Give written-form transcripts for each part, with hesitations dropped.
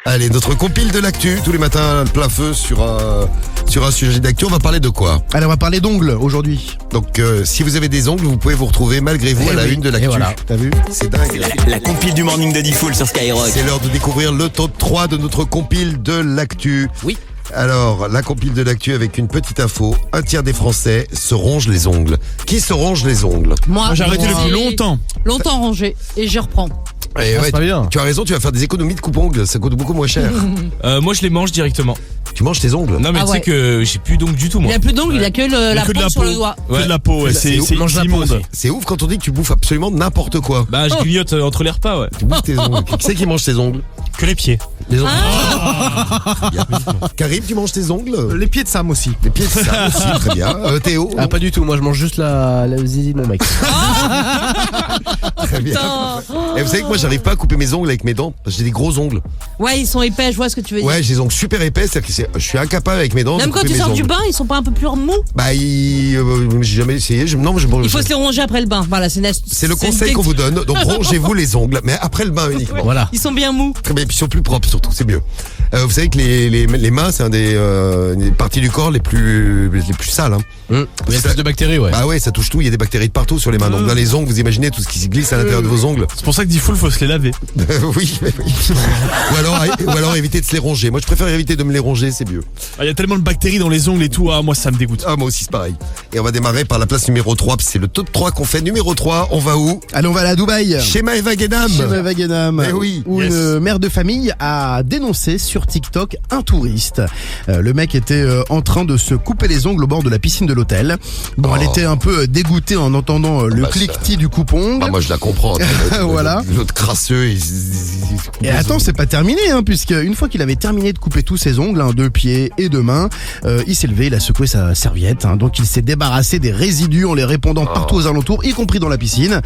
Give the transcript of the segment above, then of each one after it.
Allez, notre compile de l'actu, tous les matins, plein feu sur un sujet d'actu. On va parler de quoi? Allez, on va parler d'ongles aujourd'hui. Donc, si vous avez des ongles, vous pouvez vous retrouver malgré vous à la une de l'actu. Voilà, t'as vu? C'est dingue. La compile du Morning de Diffoul sur Skyrock. C'est l'heure de découvrir le top 3 de notre compile de l'actu. Oui. Alors, la compile de l'actu avec une petite info. Un tiers des Français se rongent les ongles. Qui se ronge les ongles? Moi, j'ai arrêté depuis longtemps. Longtemps rangé et je reprends. Eh ouais, c'est pas bien. tu as raison, tu vas faire des économies de coupe-ongles. Ça coûte beaucoup moins cher. Moi je les mange directement. Tu manges tes ongles? Non mais Ah tu ouais. sais que j'ai plus d'ongles du tout Il moi. a plus d'ongles, il a que la que de peau la sur peau. le doigt. Que de la peau, ouais, c'est mange la peau immonde. aussi. C'est ouf quand on dit que tu bouffes absolument n'importe quoi. Bah je grignote entre les repas, ouais. Tu bouffes tes ongles. Qui c'est qui mange tes ongles? Que les pieds. Les ongles. Très bien. Karim, tu manges tes ongles? Les pieds de Sam aussi. Les pieds de ça aussi, très bien. Théo? Ah, pas du tout, moi je mange juste la zizi de mon mec. Très bien. Putain. Et vous savez que moi j'arrive pas à couper mes ongles avec mes dents parce que j'ai des gros ongles. Ouais, ils sont épais, je vois ce que tu veux dire. Ouais, j'ai des ongles super épais, c'est-à-dire que je suis incapable avec mes dents de Même quand couper tu mes sors du ongles. bain, ils sont pas un peu plus mous. Bah, j'ai jamais essayé. Non, Il faut se les ronger après le bain. Voilà, c'est c'est le conseil qu'on vous donne. Donc rongez-vous les ongles, mais après le bain uniquement. Voilà. Ils sont bien mous. Très bien, et puis ils sont plus propres surtout, c'est mieux. Vous savez que les mains, c'est des parties du corps les plus sales. Hein. Il y a plus de bactéries, ouais. Bah ouais, ça touche tout. Il y a des bactéries de partout sur les mains. Donc dans les ongles, vous imaginez tout ce qui se glisse à l'intérieur de vos ongles. C'est pour ça que Diffoul faut se les laver. Oui, oui. ou alors éviter de se les ronger. Moi, je préfère éviter de me les ronger, c'est mieux. Il y a tellement de bactéries dans les ongles et tout, moi ça me dégoûte. Ah, moi aussi, c'est pareil. Et on va démarrer par la place numéro 3, puis c'est le top 3 qu'on fait. Numéro 3, on va où? Allez, on va aller à Dubaï. Chez Maëva Guénam. Chez Maëva Guénam, Eh oui, où yes. une mère de famille a dénoncé sur TikTok un touriste. Le mec était en train de se couper les ongles au bord de la piscine de l'hôtel. Bon, elle était un peu dégoûtée en entendant le bah, cliquetis du coupe-ongle. Bah, moi, je la comprends. Voilà. L'autre crasseux, Et attends, c'est pas terminé, puisque une fois qu'il avait terminé de couper tous ses ongles, de pieds et de mains, il s'est levé, il a secoué sa serviette, donc il s'est débarrassé des résidus en les répandant partout aux alentours, y compris dans la piscine.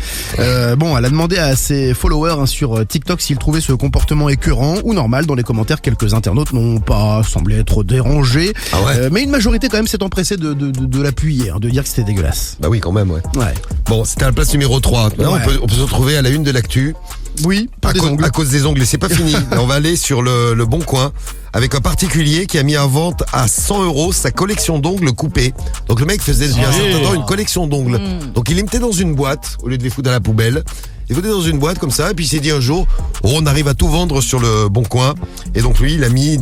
Bon, elle a demandé à ses followers sur TikTok s'ils trouvaient ce comportement écœurant ou normal. Dans les commentaires, quelques internautes n'ont pas semblé être dérangés, Ah ouais. mais une majorité quand même s'est empressée de l'appuyer, de dire que c'était dégueulasse. Bah oui, quand même, ouais. Ouais. Bon, c'était à la place numéro 3. Là, Ouais. on peut se retrouver à la une de l'actu. Oui, pas des ongles. À cause des ongles. Et c'est pas fini. Là, on va aller sur le Bon Coin avec un particulier qui a mis en vente à 100 € sa collection d'ongles coupés. Donc le mec faisait depuis un certain temps une collection d'ongles. Donc il les mettait dans une boîte au lieu de les foutre à la poubelle. Il mettait dans une boîte comme ça, et puis il s'est dit un jour, on arrive à tout vendre sur le Bon Coin. Et donc lui, il a mis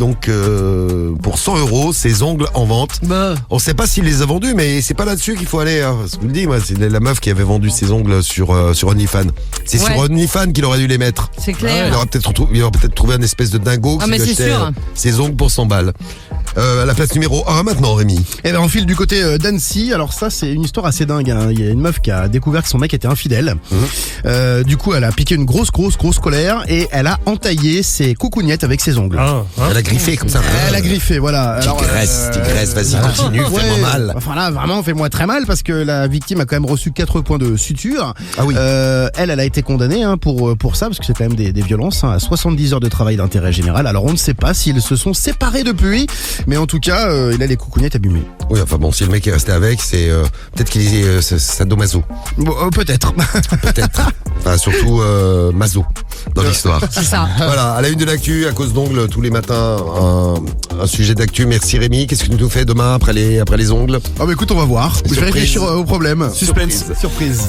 pour 100 € ses ongles en vente. Bah. On sait pas s'il les a vendus, mais c'est pas là-dessus qu'il faut aller. Hein. Je vous le dis, moi, c'est la meuf qui avait vendu ses ongles sur OnlyFans. C'est sur Ouais. OnlyFans qu'il aurait dû les mettre. C'est clair. Il aurait peut-être trouvé un espèce de dingo Ah, qui mais lui c'est achetait sûr. ses ongles pour 100 balles. À la place numéro 1 maintenant, Rémi. Eh ben, on file du côté d'Annecy. Alors ça, c'est une histoire assez dingue. Il y a une meuf qui a découvert que son mec était infidèle. Du coup, elle a piqué une grosse colère et elle a entaillé ses coucougnettes avec ses ongles. Elle a griffé comme ça. Elle a griffé, voilà. Alors, Tigresse, vas-y, continue, ouais, fais-moi mal. Enfin là, vraiment, fait-moi très mal parce que la victime a quand même reçu 4 points de suture. Ah oui. Elle a été condamnée pour ça parce que c'est quand même des violences, à 70 heures de travail d'intérêt général. Alors on ne sait pas s'ils se sont séparés depuis, mais en tout cas, il a les coucougnettes abîmées. Oui, enfin bon, si le mec est resté avec, c'est peut-être qu'il est sadomaso. Bon, peut-être. Peut-être. Enfin, surtout maso dans l'histoire. C'est ça. Voilà, à la une de l'actu, à cause d'ongles, tous les matins, un sujet d'actu. Merci Rémi. Qu'est-ce que tu nous fais demain après les ongles? Ah bah écoute, on va voir. Je vais Surprise. réfléchir au problème. Suspense. Surprise.